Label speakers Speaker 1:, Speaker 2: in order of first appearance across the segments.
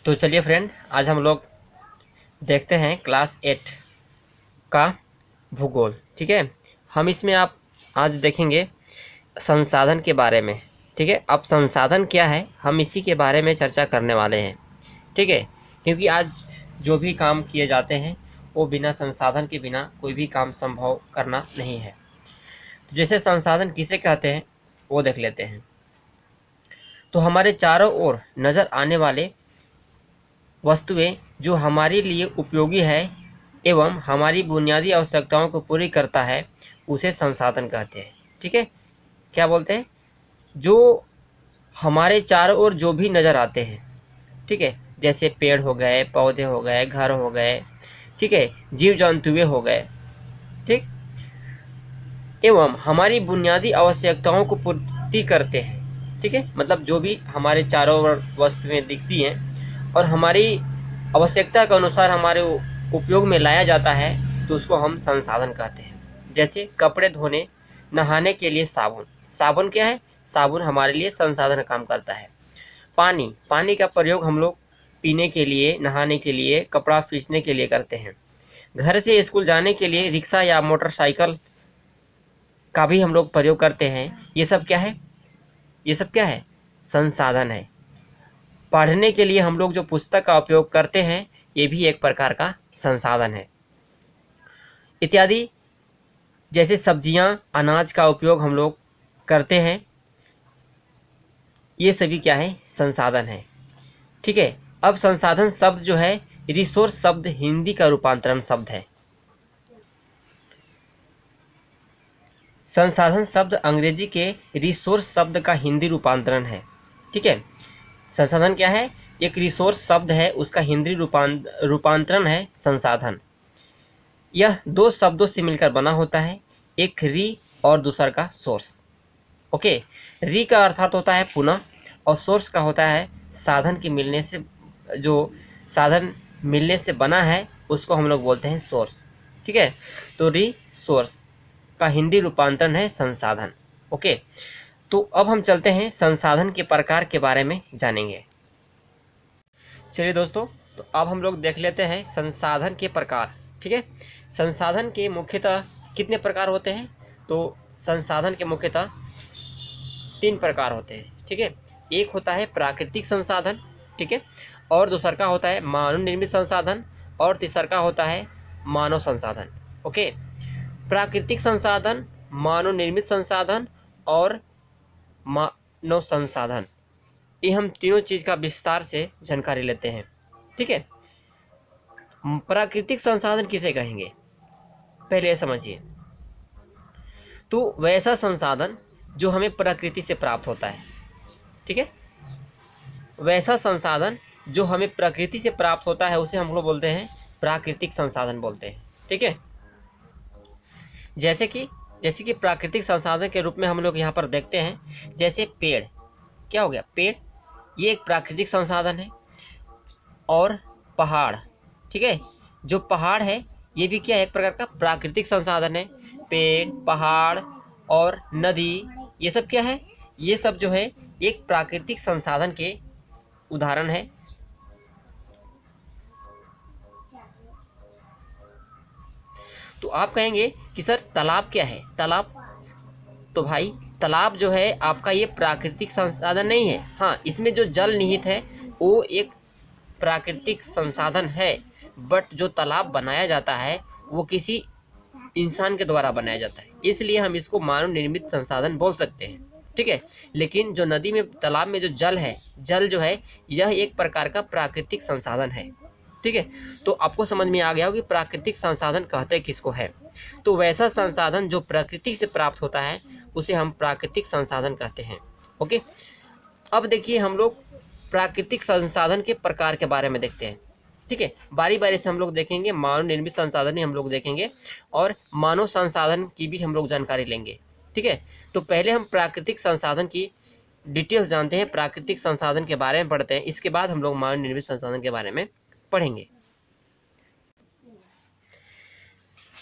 Speaker 1: तो चलिए फ्रेंड, आज हम लोग देखते हैं क्लास 8 का भूगोल। ठीक है, हम इसमें आप आज देखेंगे संसाधन के बारे में। ठीक है, अब संसाधन क्या है हम इसी के बारे में चर्चा करने वाले हैं। ठीक है, क्योंकि आज जो भी काम किए जाते हैं वो बिना संसाधन के बिना कोई भी काम संभव करना नहीं है। तो जैसे संसाधन किसे कहते हैं वो देख लेते हैं। तो हमारे चारों ओर नज़र आने वाले वस्तुएं जो हमारे लिए उपयोगी है एवं हमारी बुनियादी आवश्यकताओं को पूरी करता है उसे संसाधन कहते हैं। ठीक है, क्या बोलते हैं? जो हमारे चारों ओर जो भी नज़र आते हैं, ठीक है, जैसे पेड़ हो गए, पौधे हो गए, घर हो गए, ठीक है, जीव जंतुएं हो गए, ठीक, एवं हमारी बुनियादी आवश्यकताओं को पूर्ति करते हैं। ठीक है, मतलब जो भी हमारे चारों ओर वस्तुएं दिखती हैं और हमारी आवश्यकता के अनुसार हमारे उपयोग में लाया जाता है तो उसको हम संसाधन कहते हैं। जैसे कपड़े धोने, नहाने के लिए साबुन। साबुन क्या है? साबुन हमारे लिए संसाधन का काम करता है। पानी, पानी का प्रयोग हम लोग पीने के लिए, नहाने के लिए, कपड़ा खींचने के लिए करते हैं। घर से स्कूल जाने के लिए रिक्शा या मोटरसाइकिल का भी हम लोग प्रयोग करते हैं। ये सब क्या है? ये सब क्या है? संसाधन है। पढ़ने के लिए हम लोग जो पुस्तक का उपयोग करते हैं ये भी एक प्रकार का संसाधन है। इत्यादि, जैसे सब्जियां, अनाज का उपयोग हम लोग करते हैं, ये सभी क्या है? संसाधन है। ठीक है, अब संसाधन शब्द जो है रिसोर्स शब्द हिंदी का रूपांतरण शब्द है। संसाधन शब्द अंग्रेजी के रिसोर्स शब्द का हिंदी रूपांतरण है। ठीक है, संसाधन क्या है? एक रिसोर्स शब्द है, उसका हिंदी रूपांतरण है संसाधन। यह दो शब्दों से मिलकर बना होता है, एक री और दूसरा का सोर्स। ओके, री का अर्थात होता है पुनः और सोर्स का होता है साधन के मिलने से, जो साधन मिलने से बना है उसको हम लोग बोलते हैं सोर्स। ठीक है, तो री सोर्स का हिंदी रूपांतरण है संसाधन। ओके, तो अब हम चलते हैं संसाधन के प्रकार के बारे में जानेंगे। चलिए दोस्तों, तो अब हम लोग देख लेते हैं संसाधन के प्रकार। ठीक है, संसाधन के मुख्यतः कितने प्रकार होते हैं? तो संसाधन के मुख्यतः 3 प्रकार होते हैं। ठीक है, एक होता है प्राकृतिक संसाधन, ठीक है, और दूसरा का होता है मानव निर्मित संसाधन, और तीसरा का होता है मानव संसाधन। ओके, प्राकृतिक संसाधन, मानव निर्मित संसाधन और मानव संसाधन, ये हम तीनों चीज का विस्तार से जानकारी लेते हैं। ठीक है, प्राकृतिक संसाधन किसे कहेंगे पहले समझिए। तो वैसा संसाधन जो हमें प्रकृति से प्राप्त होता है। ठीक है, वैसा संसाधन जो हमें प्रकृति से प्राप्त होता है उसे हम लोग बोलते हैं प्राकृतिक संसाधन बोलते हैं। ठीक है, जैसे कि प्राकृतिक संसाधन के रूप में हम लोग यहाँ पर देखते हैं, जैसे पेड़। क्या हो गया? पेड़, ये एक प्राकृतिक संसाधन है। और पहाड़, ठीक है, जो पहाड़ है ये भी क्या है? एक प्रकार का प्राकृतिक संसाधन है। पेड़, पहाड़ और नदी, ये सब क्या है? ये सब जो है एक प्राकृतिक संसाधन के उदाहरण है। तो आप कहेंगे कि सर तालाब क्या है? तालाब, तो भाई तालाब जो है आपका ये प्राकृतिक संसाधन नहीं है। हाँ, इसमें जो जल निहित है वो एक प्राकृतिक संसाधन है, बट जो तालाब बनाया जाता है वो किसी इंसान के द्वारा बनाया जाता है, इसलिए हम इसको मानव निर्मित संसाधन बोल सकते हैं। ठीक है, लेकिन जो नदी में, तालाब में जो जल है, जल जो है यह एक प्रकार का प्राकृतिक संसाधन है। ठीक है, तो आपको समझ में आ गया हो कि प्राकृतिक संसाधन कहते किसको है। तो वैसा संसाधन जो प्रकृति से प्राप्त होता है उसे हम प्राकृतिक संसाधन कहते हैं। ओके, अब देखिए हम लोग प्राकृतिक संसाधन के प्रकार के बारे में देखते हैं। ठीक है, बारी बारी से हम लोग देखेंगे, मानव निर्मित संसाधन ही हम लोग देखेंगे और मानव संसाधन की भी हम लोग जानकारी लेंगे। ठीक है, तो पहले हम प्राकृतिक संसाधन की डिटेल्स जानते हैं, प्राकृतिक संसाधन के बारे में पढ़ते हैं, इसके बाद हम लोग मानव निर्मित संसाधन के बारे में पढ़ेंगे।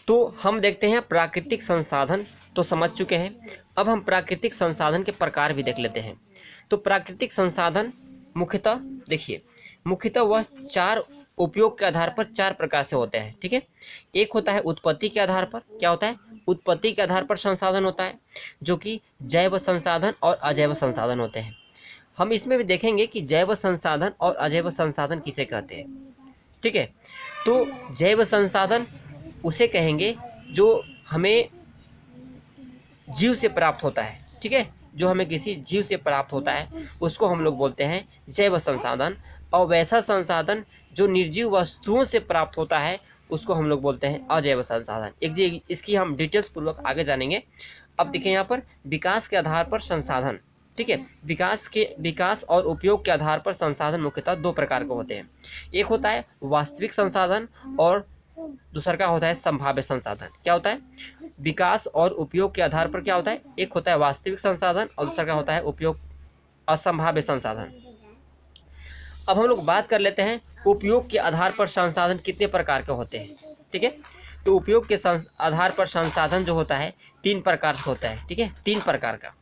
Speaker 1: तो हम देखते हैं प्राकृतिक संसाधन तो समझ चुके हैं, अब हम प्राकृतिक संसाधन के प्रकार भी देख लेते हैं। तो प्राकृतिक संसाधन मुख्यतः देखिए, मुख्यतः वह चार उपयोग के आधार पर चार प्रकार से होते हैं। ठीक है, एक होता है उत्पत्ति के आधार पर। क्या होता है? उत्पत्ति के आधार पर संसाधन होता है, जो कि जैव संसाधन और अजैव संसाधन होते हैं। हम इसमें भी देखेंगे कि जैव संसाधन और अजैव संसाधन किसे कहते हैं। ठीक है, तो जैव संसाधन उसे कहेंगे जो हमें जीव से प्राप्त होता है। ठीक है, जो हमें किसी जीव से प्राप्त होता है उसको हम लोग बोलते हैं जैव संसाधन। और वैसा संसाधन जो निर्जीव वस्तुओं से प्राप्त होता है उसको हम लोग बोलते हैं अजैव संसाधन। एक जी इसकी हम डिटेल्स पूर्वक आगे जानेंगे। अब देखिए यहाँ पर विकास के आधार पर संसाधन। ठीक है, विकास और उपयोग के आधार पर संसाधन मुख्यतः दो प्रकार के होते हैं। एक होता है वास्तविक संसाधन और दूसरा का होता है संभाव्य संसाधन। क्या होता है? विकास और उपयोग के आधार पर क्या होता है? एक होता है वास्तविक संसाधन और दूसरा का होता है उपयोग असंभाव्य संसाधन। अब हम लोग बात कर लेते हैं उपयोग के आधार पर संसाधन कितने प्रकार के होते हैं। ठीक है, तो उपयोग के आधार पर संसाधन जो होता है तीन प्रकार से होता है। ठीक है, तीन प्रकार का।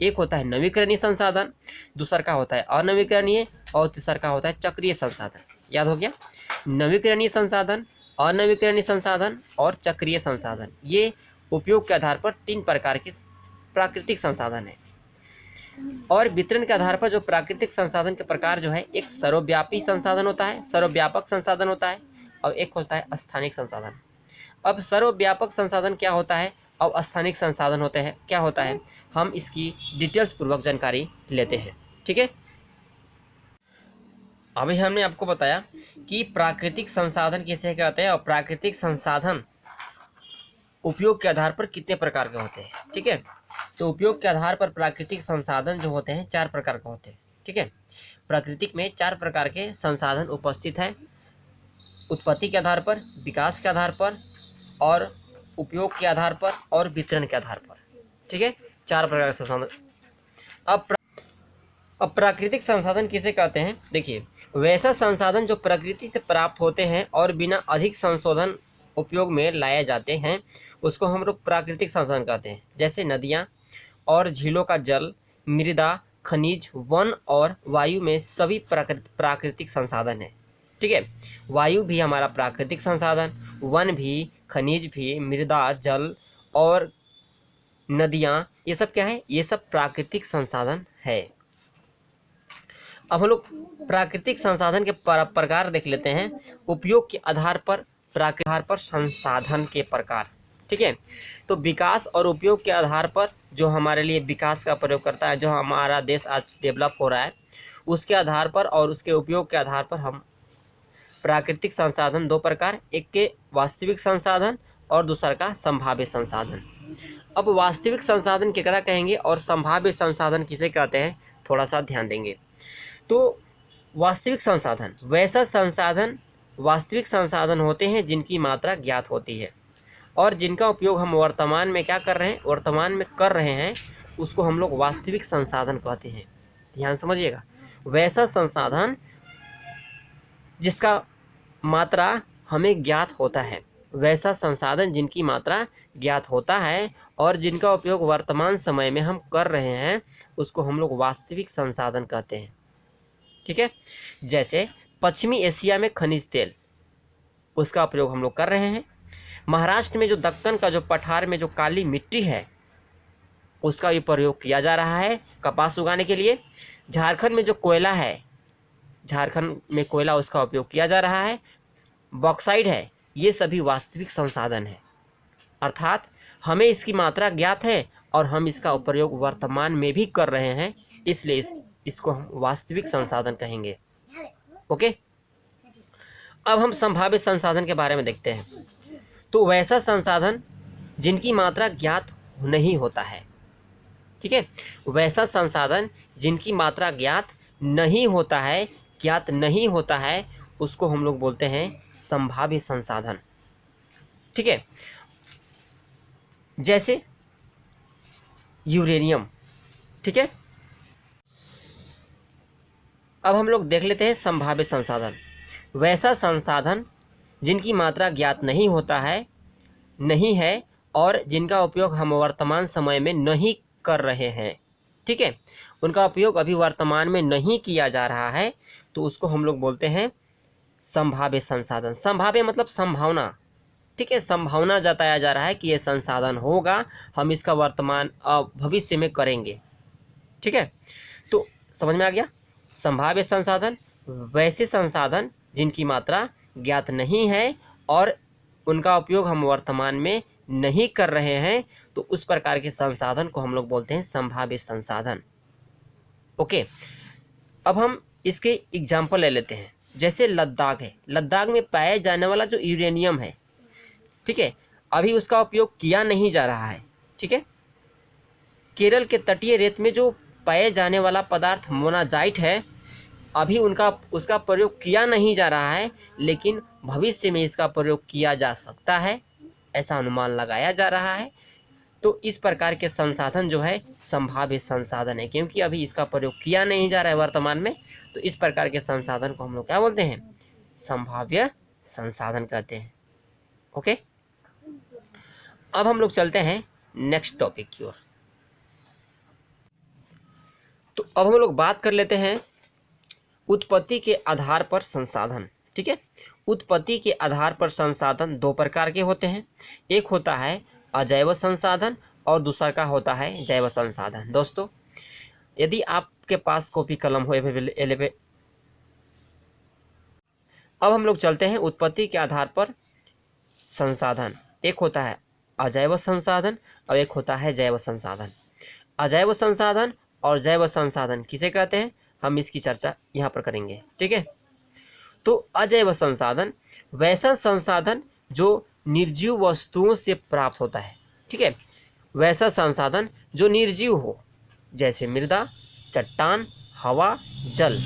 Speaker 1: एक होता है नवीकरणीय संसाधन, दूसरा का होता है अनवीकरणीय और तीसरा का होता है चक्रीय संसाधन। याद हो गया? नवीकरणीय संसाधन, अनवीकरणीय संसाधन और चक्रीय संसाधन, ये उपयोग के आधार पर तीन प्रकार के प्राकृतिक संसाधन है। और वितरण के आधार पर जो प्राकृतिक संसाधन के प्रकार जो है, एक सर्वव्यापी संसाधन होता है, सर्वव्यापक संसाधन होता है, और एक होता है स्थानिक संसाधन। अब सर्वव्यापक संसाधन क्या होता है और स्थानिक संसाधन होते हैं क्या होता है, हम इसकी डिटेल्स पूर्वक जानकारी लेते हैं। ठीक है, अभी हमने आपको बताया कि प्राकृतिक संसाधन किसे कहते हैं और प्राकृतिक संसाधन उपयोग के आधार पर कितने प्रकार के होते हैं। ठीक है, तो उपयोग के आधार पर प्राकृतिक संसाधन जो होते हैं चार प्रकार के होते हैं। ठीक है, प्राकृतिक में चार प्रकार के संसाधन उपस्थित हैं, उत्पत्ति के आधार पर, विकास के आधार पर, और उपयोग के आधार पर, और वितरण के आधार पर। ठीक है, चार प्रकार के संसाधन। अब प्राकृतिक संसाधन किसे कहते हैं? देखिए, वैसा संसाधन जो प्रकृति से प्राप्त होते हैं और बिना अधिक संशोधन उपयोग में लाए जाते हैं उसको हम लोग प्राकृतिक संसाधन कहते हैं। जैसे नदियाँ और झीलों का जल, मृदा, खनिज, वन और वायु में सभी प्राकृतिक संसाधन है। ठीक है, वायु भी हमारा प्राकृतिक संसाधन, वन भी, खनिज भी, मृदा, जल और नदियाँ, ये सब क्या है? ये सब प्राकृतिक संसाधन है। अब हम लोग प्राकृतिक संसाधन के प्रकार देख लेते हैं। उपयोग के आधार पर प्राकृतिक आधार पर संसाधन के प्रकार। ठीक है, तो विकास और उपयोग के आधार पर जो हमारे लिए विकास का प्रयोग करता है, जो हमारा देश आज डेवलप हो रहा है, उसके आधार पर और उसके उपयोग के आधार पर हम प्राकृतिक संसाधन दो प्रकार, एक के वास्तविक संसाधन और दूसरा का संभाव्य संसाधन। अब वास्तविक संसाधन केकरा कहेंगे और संभाव्य संसाधन किसे कहते हैं, थोड़ा सा ध्यान देंगे। तो वास्तविक संसाधन वैसा संसाधन, वास्तविक संसाधन होते हैं जिनकी मात्रा ज्ञात होती है और जिनका उपयोग हम वर्तमान में क्या कर रहे हैं, वर्तमान में कर रहे हैं, उसको हम लोग वास्तविक संसाधन कहते हैं। ध्यान समझिएगा, वैसा संसाधन जिसका मात्रा हमें ज्ञात होता है, वैसा संसाधन जिनकी मात्रा ज्ञात होता है और जिनका उपयोग वर्तमान समय में हम कर रहे हैं, उसको हम लोग वास्तविक संसाधन कहते हैं। ठीक है, जैसे पश्चिमी एशिया में खनिज तेल, उसका प्रयोग हम लोग कर रहे हैं। महाराष्ट्र में जो दक्कन का जो पठार में जो काली मिट्टी है, उसका भी प्रयोग किया जा रहा है कपास उगाने के लिए। झारखंड में जो कोयला है, झारखंड में कोयला, उसका उपयोग किया जा रहा है। बॉक्साइड है, ये सभी वास्तविक संसाधन है, अर्थात हमें इसकी मात्रा ज्ञात है और हम इसका प्रयोग वर्तमान में भी कर रहे हैं, इसलिए इसको हम वास्तविक संसाधन कहेंगे। ओके, अब हम संभाव्य संसाधन के बारे में देखते हैं। तो वैसा संसाधन जिनकी मात्रा ज्ञात नहीं होता है। ठीक है, वैसा संसाधन जिनकी मात्रा ज्ञात नहीं होता है, ज्ञात नहीं होता है, उसको हम लोग बोलते हैं संभाव्य संसाधन। ठीक है, जैसे यूरेनियम। ठीक है, अब हम लोग देख लेते हैं संभाव्य संसाधन। वैसा संसाधन जिनकी मात्रा ज्ञात नहीं होता है, नहीं है, और जिनका उपयोग हम वर्तमान समय में नहीं कर रहे हैं। ठीक है, उनका उपयोग अभी वर्तमान में नहीं किया जा रहा है, तो उसको हम लोग बोलते हैं संभाव्य संसाधन। संभाव्य मतलब संभावना, ठीक है, संभावना जताया जा रहा है कि ये संसाधन होगा, हम इसका वर्तमान भविष्य में करेंगे, ठीक है। तो समझ में आ गया। संभाव्य संसाधन वैसे संसाधन जिनकी मात्रा ज्ञात नहीं है और उनका उपयोग हम वर्तमान में नहीं कर रहे हैं, तो उस प्रकार के संसाधन को हम लोग बोलते हैं संभाव्य संसाधन। ओके, अब हम इसके एग्जाम्पल ले लेते हैं। जैसे लद्दाख है, लद्दाख में पाया जाने वाला जो यूरेनियम है, ठीक है, अभी उसका उपयोग किया नहीं जा रहा है, ठीक है। केरल के तटीय रेत में जो पाए जाने वाला पदार्थ मोनाजाइट है, अभी उसका प्रयोग किया नहीं जा रहा है, लेकिन भविष्य में इसका प्रयोग किया जा सकता है, ऐसा अनुमान लगाया जा रहा है। तो इस प्रकार के संसाधन जो है संभाव्य संसाधन है, क्योंकि अभी इसका प्रयोग किया नहीं जा रहा है वर्तमान में, तो इस प्रकार के संसाधन को हम लोग क्या बोलते हैं, संभाव्य संसाधन कहते हैं। ओके, अब हम लोग चलते हैं नेक्स्ट टॉपिक की ओर। तो अब हम लोग बात कर लेते हैं उत्पत्ति के आधार पर संसाधन, ठीक है। उत्पत्ति के आधार पर संसाधन दो प्रकार के होते हैं, एक होता है अजैव संसाधन और दूसरा का होता है जैव संसाधन। दोस्तों, यदि आपके पास कॉपी कलम हो अब हम लोग चलते हैं उत्पत्ति के आधार पर संसाधन। एक होता है अजैव संसाधन और एक होता है जैव संसाधन। अजैव संसाधन और जैव संसाधन किसे कहते हैं, हम इसकी चर्चा यहाँ पर करेंगे, ठीक है। तो अजैव संसाधन वैसा संसाधन जो निर्जीव वस्तुओं से प्राप्त होता है, ठीक है, वैसा संसाधन जो निर्जीव हो, जैसे मृदा, चट्टान, हवा, जल,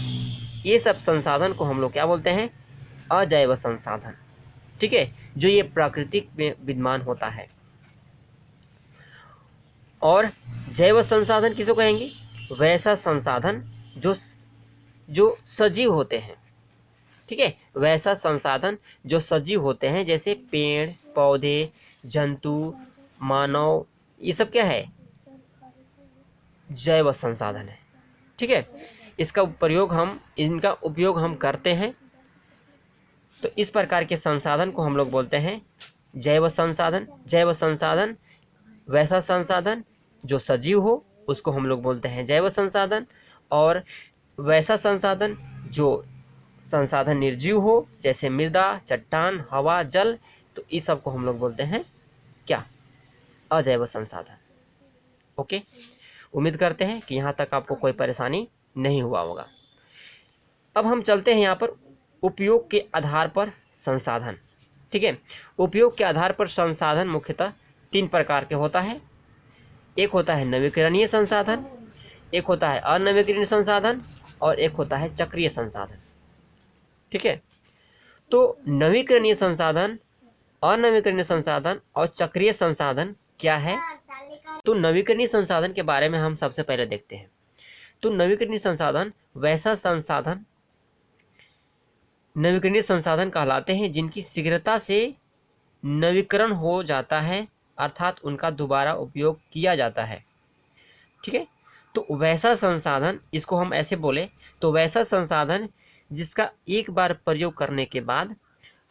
Speaker 1: ये सब संसाधन को हम लोग क्या बोलते हैं, अजैव संसाधन, ठीक है, जो ये प्राकृतिक में विद्यमान होता है। और जैव संसाधन किसको कहेंगे, वैसा संसाधन जो सजीव होते हैं, ठीक है, वैसा संसाधन जो सजीव होते हैं, जैसे पेड़ पौधे, जंतु, मानव, ये सब क्या है, जैव संसाधन है, ठीक है। इनका उपयोग हम करते हैं, तो इस प्रकार के संसाधन को हम लोग बोलते हैं जैव संसाधन। जैव संसाधन वैसा संसाधन जो सजीव हो, उसको हम लोग बोलते हैं जैव संसाधन, और वैसा संसाधन जो संसाधन निर्जीव हो, जैसे मृदा, चट्टान, हवा, जल, तो इस सब को हम लोग बोलते हैं क्या, अजैव संसाधन। ओके, उम्मीद करते हैं कि यहाँ तक आपको कोई परेशानी नहीं हुआ होगा। अब हम चलते हैं यहाँ पर उपयोग के आधार पर संसाधन, ठीक है। उपयोग के आधार पर संसाधन मुख्यतः तीन प्रकार के होता है। एक होता है नवीकरणीय संसाधन, एक होता है अनवीकरणीय संसाधन, और एक होता है चक्रीय संसाधन, ठीक है। तो नवीकरणीय संसाधन, अनवीकरणीय संसाधन और चक्रीय संसाधन क्या है, तो नवीकरणीय संसाधन के बारे में हम सबसे पहले देखते हैं। तो नवीकरणीय संसाधन वैसा संसाधन नवीकरणीय संसाधन कहलाते हैं जिनकी शीघ्रता से नवीकरण हो जाता है, अर्थात उनका दोबारा उपयोग किया जाता है, ठीक है। तो वैसा संसाधन, इसको हम ऐसे बोले तो वैसा संसाधन जिसका एक बार प्रयोग करने के बाद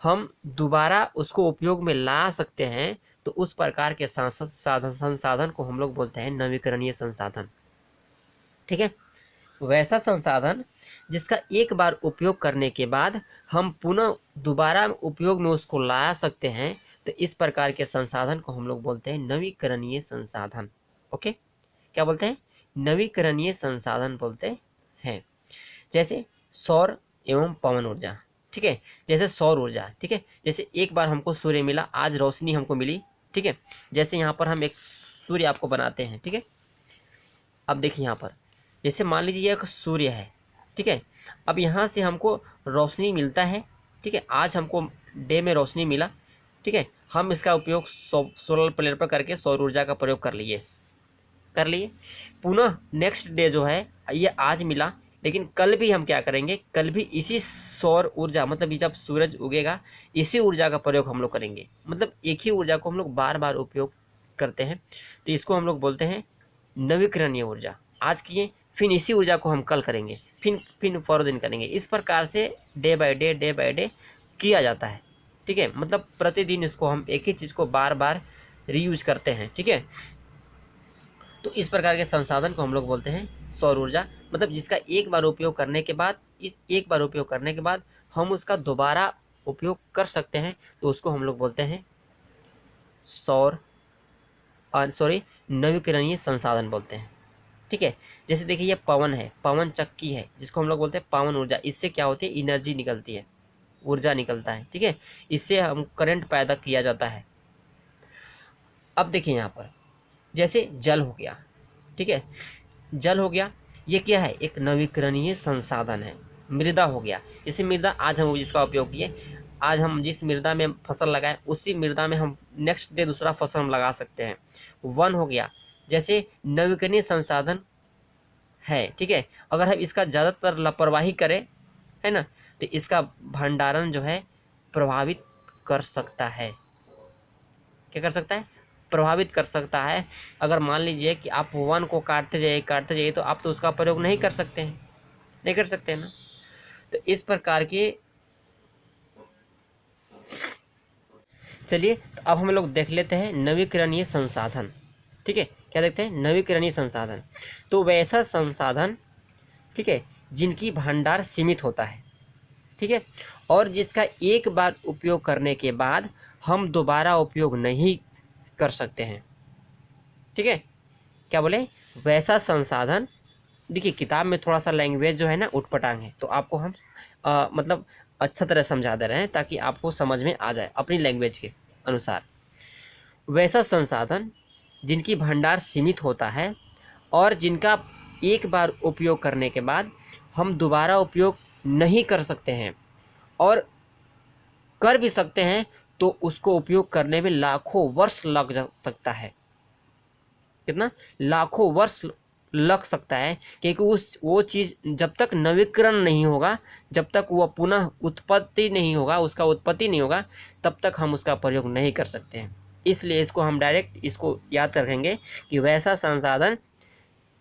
Speaker 1: हम दोबारा उसको उपयोग में ला सकते हैं, तो उस प्रकार के संसाधन को हम लोग बोलते हैं नवीकरणीय संसाधन, ठीक है। वैसा संसाधन जिसका एक बार उपयोग करने के बाद हम पुनः दोबारा उपयोग में उसको ला सकते हैं, तो इस प्रकार के संसाधन को हम लोग बोलते हैं नवीकरणीय संसाधन। ओके, क्या बोलते हैं, नवीकरणीय संसाधन बोलते हैं। जैसे सौर एवं पवन ऊर्जा, ठीक है, जैसे सौर ऊर्जा, ठीक है, जैसे एक बार हमको सूर्य मिला, आज रोशनी हमको मिली, ठीक है। जैसे यहाँ पर हम एक सूर्य आपको बनाते हैं, ठीक है। अब देखिए यहाँ पर जैसे मान लीजिए एक सूर्य है, ठीक है। अब यहाँ से हमको रोशनी मिलता है, ठीक है, आज हमको डे में रोशनी मिला, ठीक है। हम इसका उपयोग सोलर प्लेट पर करके सौर ऊर्जा का प्रयोग कर लिए पुनः नेक्स्ट डे जो है ये आज मिला, लेकिन कल भी हम क्या करेंगे, कल भी इसी सौर ऊर्जा, मतलब जब सूरज उगेगा इसी ऊर्जा का प्रयोग हम लोग करेंगे, मतलब एक ही ऊर्जा को हम लोग बार बार उपयोग करते हैं, तो इसको हम लोग बोलते हैं नवीकरणीय ऊर्जा। आज किए, फिर इसी ऊर्जा को हम कल करेंगे, फिर फॉर दिन करेंगे। इस प्रकार से डे बाय डे किया जाता है। ठीक है, मतलब प्रतिदिन इसको हम एक ही चीज़ को बार बार रीयूज करते हैं। ठीक है, तो इस प्रकार के संसाधन को हम लोग बोलते हैं सौर ऊर्जा। मतलब जिसका एक बार उपयोग करने के बाद, इस एक बार उपयोग करने के बाद हम उसका दोबारा उपयोग कर सकते हैं, तो उसको हम लोग बोलते हैं सौर नवीकरणीय संसाधन बोलते हैं। ठीक है, जैसे देखिए ये पवन है, पवन चक्की है जिसको हम लोग बोलते हैं पवन ऊर्जा। इससे क्या होती है, एनर्जी निकलती है, ऊर्जा निकलता है। ठीक है, इससे हम करंट पैदा किया जाता है। अब देखिए यहाँ पर जैसे जल हो गया। ठीक है, जल हो गया, ये क्या है, एक नवीकरणीय संसाधन है। मृदा हो गया, जैसे मृदा आज हम जिसका उपयोग किए, आज हम जिस मृदा में फसल लगाए उसी मृदा में हम नेक्स्ट डे दूसरा फसल हम लगा सकते हैं। वन हो गया, जैसे नवीकरणीय संसाधन है। ठीक है, अगर हम इसका ज़्यादातर लापरवाही करें, है ना, तो इसका भंडारण जो है प्रभावित कर सकता है। क्या कर सकता है, प्रभावित कर सकता है। अगर मान लीजिए कि आप वन को काटते जाइए तो आप तो उसका प्रयोग नहीं कर सकते हैं, नहीं कर सकते हैं ना। तो इस प्रकार के, चलिए तो अब हम लोग देख लेते हैं नवीकरणीय संसाधन। ठीक है, क्या देखते हैं, नवीकरणीय संसाधन। तो वैसा संसाधन, ठीक है, जिनकी भंडार सीमित होता है। ठीक है, और जिसका एक बार उपयोग करने के बाद हम दोबारा उपयोग नहीं कर सकते हैं। ठीक है, क्या बोले, वैसा संसाधन। देखिए किताब में थोड़ा सा लैंग्वेज जो है ना उटपटांग है, तो आपको हम मतलब अच्छा तरह समझा दे रहे हैं ताकि आपको समझ में आ जाए अपनी लैंग्वेज के अनुसार। वैसा संसाधन जिनकी भंडार सीमित होता है और जिनका एक बार उपयोग करने के बाद हम दोबारा उपयोग नहीं कर सकते हैं, और कर भी सकते हैं तो उसको उपयोग करने में लाखों वर्ष लग सकता है। कितना, लाखों वर्ष लग सकता है, क्योंकि वो चीज़ जब तक नवीकरण नहीं होगा, जब तक वो पुनः उत्पत्ति नहीं होगा, उसका उत्पत्ति नहीं होगा, तब तक हम उसका प्रयोग नहीं कर सकते हैं। इसलिए इसको हम डायरेक्ट इसको याद रखेंगे कि वैसा संसाधन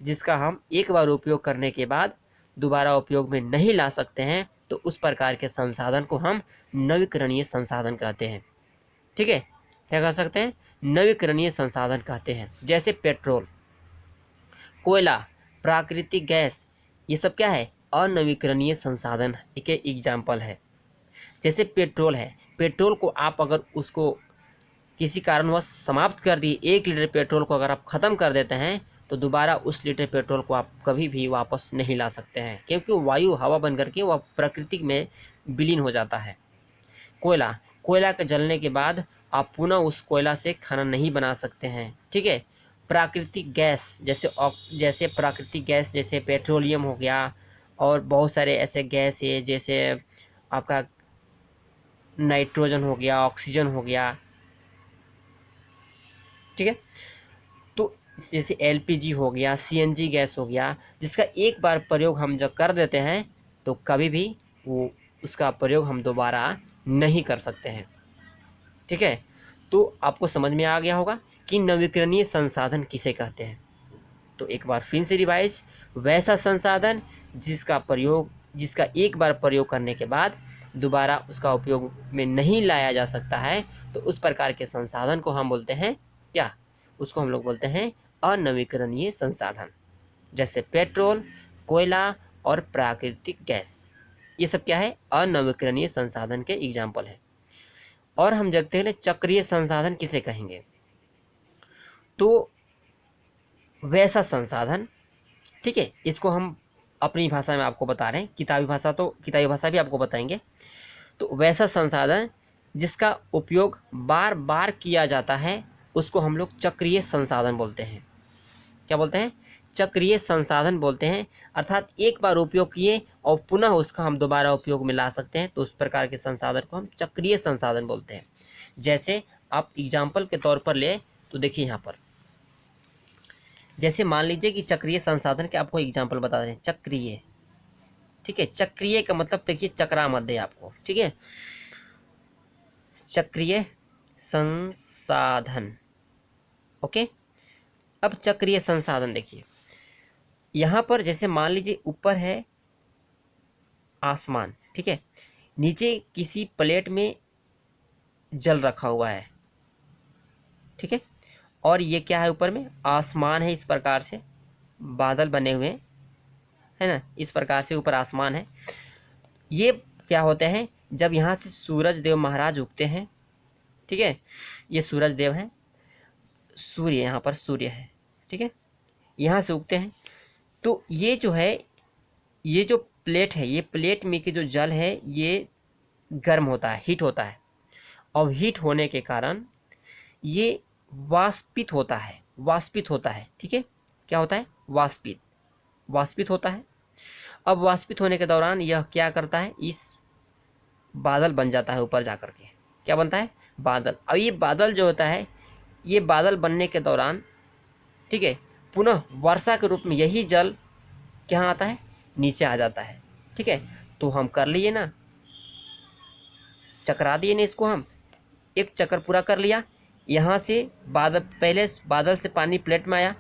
Speaker 1: जिसका हम एक बार उपयोग करने के बाद दोबारा उपयोग में नहीं ला सकते हैं, तो उस प्रकार के संसाधन को हम नवीकरणीय संसाधन कहते हैं। ठीक है, क्या कह सकते हैं, नवीकरणीय संसाधन कहते हैं। जैसे पेट्रोल, कोयला, प्राकृतिक गैस, ये सब क्या है, अनवीकरणीय संसाधन एक एग्जाम्पल है। जैसे पेट्रोल है, पेट्रोल को आप अगर उसको किसी कारणवश समाप्त कर दिए, 1 लीटर पेट्रोल को अगर आप ख़त्म कर देते हैं, तो दोबारा उस लीटर पेट्रोल को आप कभी भी वापस नहीं ला सकते हैं, क्योंकि वायु हवा बन करके वह प्रकृति में विलीन हो जाता है। कोयला, कोयला के जलने के बाद आप पुनः उस कोयला से खाना नहीं बना सकते हैं। ठीक है, प्राकृतिक गैस, जैसे प्राकृतिक गैस जैसे पेट्रोलियम हो गया, और बहुत सारे ऐसे गैस है जैसे आपका नाइट्रोजन हो गया, ऑक्सीजन हो गया। ठीक है, तो जैसे एलपीजी हो गया, सीएनजी गैस हो गया, जिसका एक बार प्रयोग हम जब कर देते हैं तो कभी भी वो उसका प्रयोग हम दोबारा नहीं कर सकते हैं। ठीक है, तो आपको समझ में आ गया होगा कि नवीकरणीय संसाधन किसे कहते हैं। तो एक बार फिर से रिवाइज, वैसा संसाधन जिसका एक बार प्रयोग करने के बाद दोबारा उसका उपयोग में नहीं लाया जा सकता है, तो उस प्रकार के संसाधन को हम बोलते हैं क्या, उसको हम लोग बोलते हैं अनवीकरणीय संसाधन। जैसे पेट्रोल, कोयला और प्राकृतिक गैस, ये सब क्या है, अनवीकरणीय संसाधन के एग्जाम्पल है। और हम देखते हैं चक्रीय संसाधन किसे कहेंगे। तो वैसा संसाधन, ठीक है, इसको हम अपनी भाषा में आपको बता रहे हैं, किताबी भाषा भी आपको बताएंगे। तो वैसा संसाधन जिसका उपयोग बार बार किया जाता है उसको हम लोग चक्रीय संसाधन बोलते हैं। क्या बोलते हैं, चक्रीय संसाधन बोलते हैं। अर्थात एक बार उपयोग किए और पुनः उसका हम दोबारा उपयोग में ला सकते हैं, तो उस प्रकार के संसाधन को हम चक्रीय संसाधन बोलते हैं। जैसे आप एग्जाम्पल के तौर पर ले तो देखिए यहाँ पर, जैसे मान लीजिए कि चक्रीय संसाधन के आपको एग्जाम्पल बता रहे हैं, चक्रीय। ठीक है, चक्रीय का मतलब देखिए चक्रा मत दे आपको। ठीक है, चक्रीय संसाधन। ओके, अब चक्रीय संसाधन देखिए, यहाँ पर जैसे मान लीजिए ऊपर है आसमान, ठीक है, नीचे किसी प्लेट में जल रखा हुआ है, ठीक है, और ये क्या है, ऊपर में आसमान है, इस प्रकार से बादल बने हुए हैं, है ना, इस प्रकार से ऊपर आसमान है। ये क्या होते हैं, जब यहाँ से सूरज देव महाराज उगते हैं, ठीक है, ये सूरज देव हैं, सूर्य, यहाँ पर सूर्य है, ठीक है, यहाँ से उगते हैं, तो ये जो है, ये जो प्लेट है, ये प्लेट में के जो जल है ये गर्म होता है, हीट होता है, और हीट होने के कारण ये वाष्पित होता है, वाष्पित होता है, ठीक है, क्या होता है, वाष्पित, वाष्पित होता है। अब वाष्पित होने के दौरान यह क्या करता है, इस बादल बन जाता है, ऊपर जाकर के क्या बनता है, बादल। अब ये बादल जो होता है, ये बादल बनने के दौरान, ठीक है, पुनः वर्षा के रूप में यही जल क्या आता है, नीचे आ जाता है, ठीक है। तो हम कर लिए ना, चकरा दिए ना इसको, हम एक चक्कर पूरा कर लिया। यहाँ से बादल, पहले बादल से पानी प्लेट में आया,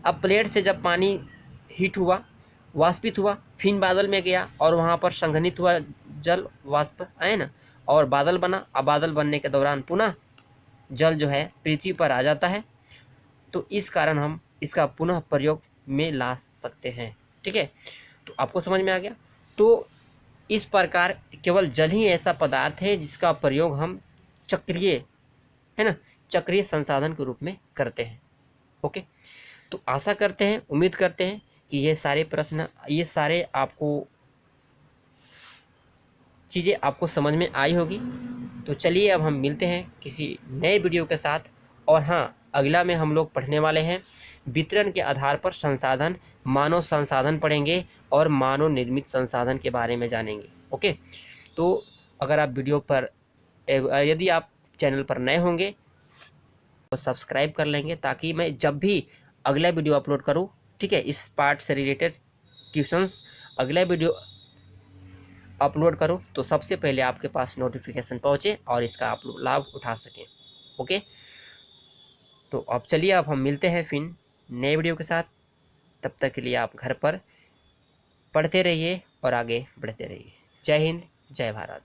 Speaker 1: अब प्लेट से जब पानी हीट हुआ, वाष्पित हुआ, फिर बादल में गया और वहाँ पर संघनित हुआ जल वाष्प आए ना, और बादल बना। अब बादल बनने के दौरान पुनः जल जो है पृथ्वी पर आ जाता है, तो इस कारण हम इसका पुनः प्रयोग में ला सकते हैं, ठीक है। तो आपको समझ में आ गया। तो इस प्रकार केवल जल ही ऐसा पदार्थ है जिसका प्रयोग हम चक्रीय, है ना, चक्रीय संसाधन के रूप में करते हैं। ओके, तो आशा करते हैं, उम्मीद करते हैं कि ये सारे प्रश्न, ये सारे आपको चीज़ें आपको समझ में आई होगी। तो चलिए अब हम मिलते हैं किसी नए वीडियो के साथ। और हाँ, अगला में हम लोग पढ़ने वाले हैं वितरण के आधार पर संसाधन, मानव संसाधन पढ़ेंगे और मानव निर्मित संसाधन के बारे में जानेंगे। ओके, तो अगर आप वीडियो पर, यदि आप चैनल पर नए होंगे तो सब्सक्राइब कर लेंगे, ताकि मैं जब भी अगला वीडियो अपलोड करूं, ठीक है, इस पार्ट से रिलेटेड क्वेश्चंस अगला वीडियो अपलोड करूं तो सबसे पहले आपके पास नोटिफिकेशन पहुंचे और इसका आप लोग लाभ उठा सकें। ओके, तो अब चलिए, अब हम मिलते हैं फिर नए वीडियो के साथ। तब तक के लिए आप घर पर पढ़ते रहिए और आगे बढ़ते रहिए। जय हिंद, जय भारत।